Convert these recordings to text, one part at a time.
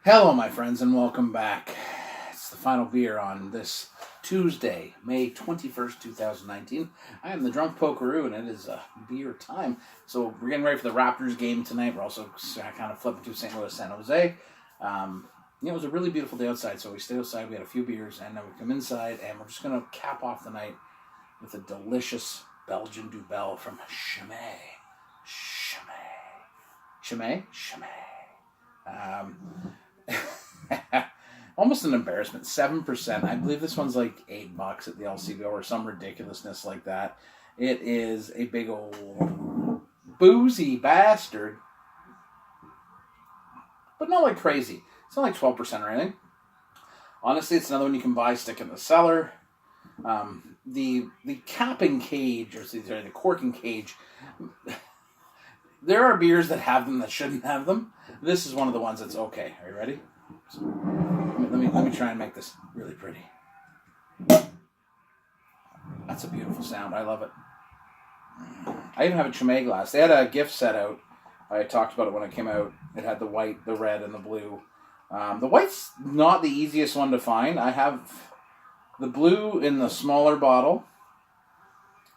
Hello, my friends, and welcome back. It's the final beer on this Tuesday, May 21st, 2019. I am the Drunk Pokeroo, and it is beer time. So we're getting ready for the Raptors game tonight. We're also kind of flipping to St. Louis, San Jose. It was a really beautiful day outside, so we stayed outside. We had a few beers, and then we come inside, and we're just going to cap off the night with a delicious Belgian Dubbel from Chimay. Chimay? Almost an embarrassment. 7%. I believe this one's like $8 at the LCBO or some ridiculousness like that. It is a big old boozy bastard, but not like crazy. It's not like 12% or anything. Honestly, it's another one you can buy, stick in the cellar. The capping cage, or the corking cage. There are beers that have them that shouldn't have them. This is one of the ones that's okay. Are you ready? So, let me try and make this really pretty. That's a beautiful sound. I love it. I even have a Chimay glass. They had a gift set out. I talked about it when it came out. It had the white, the red, and the blue. The white's not the easiest one to find. I have the blue in the smaller bottle.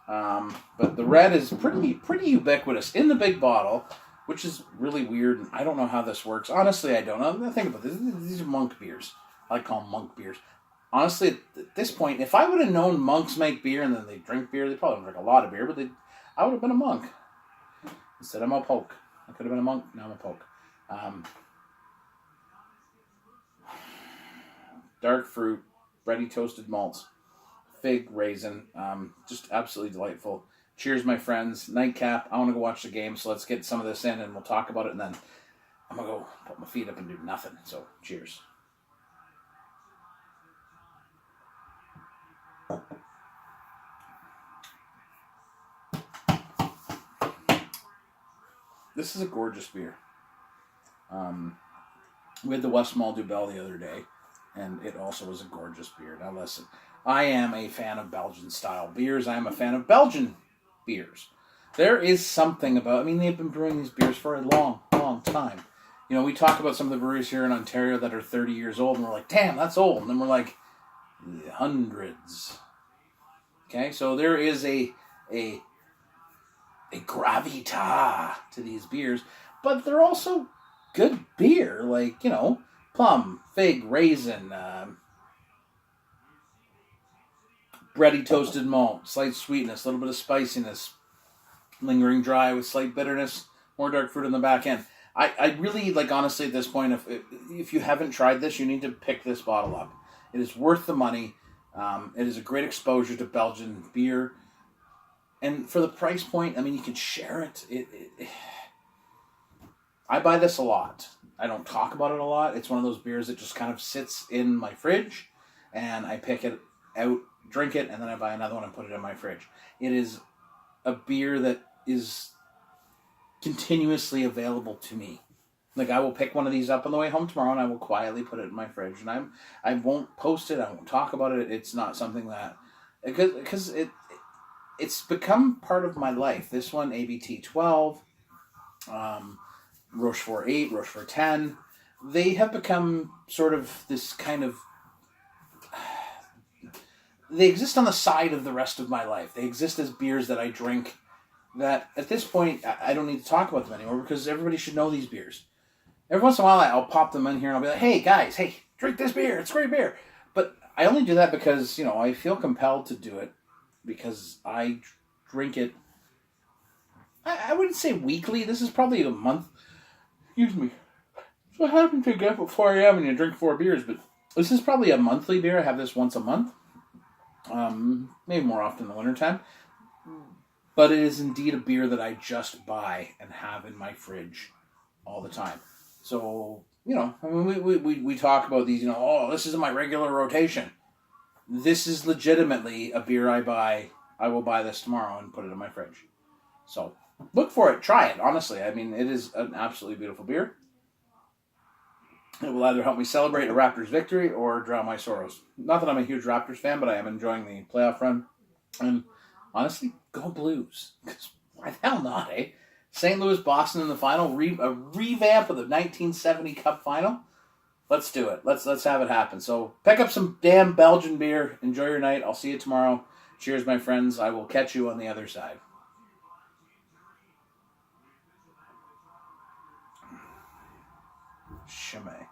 But the red is pretty ubiquitous in the big bottle, which is really weird. I don't know how this works. Honestly, I don't know. Think about this. These are monk beers. I like to call them monk beers. Honestly, at this point, if I would have known monks make beer and then they drink beer, they probably drink a lot of beer, but I would have been a monk. Instead, I'm a poke. I could have been a monk. Now I'm a poke. Dark fruit, bready toasted malts. Fig, raisin, just absolutely delightful. Cheers, my friends. Nightcap. I want to go watch the game, so let's get some of this in and we'll talk about it, and then I'm going to go put my feet up and do nothing. So, cheers. This is a gorgeous beer. We had the West Mall Dubbel the other day, and it also was a gorgeous beer. Now listen, I am a fan of Belgian-style beers. I am a fan of Belgian beers. There is something about, they've been brewing these beers for a long, long time. You know, we talk about some of the breweries here in Ontario that are 30 years old, and we're like, damn, that's old. And then we're like, hundreds. Okay, so there is a gravitas to these beers, but they're also good beer, like, plum, fig, raisin, bready toasted malt, slight sweetness, a little bit of spiciness, lingering dry with slight bitterness, more dark fruit in the back end. I really, honestly, at this point, if you haven't tried this, you need to pick this bottle up. It is worth the money. It is a great exposure to Belgian beer. And for the price point, you can share it. I buy this a lot. I don't talk about it a lot. It's one of those beers that just kind of sits in my fridge, and I pick it out, drink it, and then I buy another one and put it in my fridge. It is a beer that is continuously available to me. I will pick one of these up on the way home tomorrow, and I will quietly put it in my fridge. And I won't post it. I won't talk about it. It's not something that, because it's become part of my life. This one, ABT 12, Rochefort 8, Rochefort 10, they have become sort of this kind of, they exist on the side of the rest of my life. They exist as beers that I drink that at this point I don't need to talk about them anymore because everybody should know these beers. Every once in a while I'll pop them in here and I'll be like, hey guys, drink this beer. It's great beer. But I only do that because, I feel compelled to do it because I drink it, I wouldn't say weekly. This is probably a month. Excuse me. So I happen to get up at 4 a.m. and you drink 4 beers, but this is probably a monthly beer. I have this once a month. Maybe more often in the wintertime. But it is indeed a beer that I just buy and have in my fridge all the time. So, we talk about these, this isn't my regular rotation. This is legitimately a beer I buy. I will buy this tomorrow and put it in my fridge. So, look for it. Try it, honestly. it is an absolutely beautiful beer. It will either help me celebrate a Raptors victory or drown my sorrows. Not that I'm a huge Raptors fan, but I am enjoying the playoff run. And honestly, go Blues. Because why the hell not, eh? St. Louis, Boston in the final, a revamp of the 1970 Cup final. Let's do it. Let's have it happen. So pick up some damn Belgian beer. Enjoy your night. I'll see you tomorrow. Cheers, my friends. I will catch you on the other side. Chimay.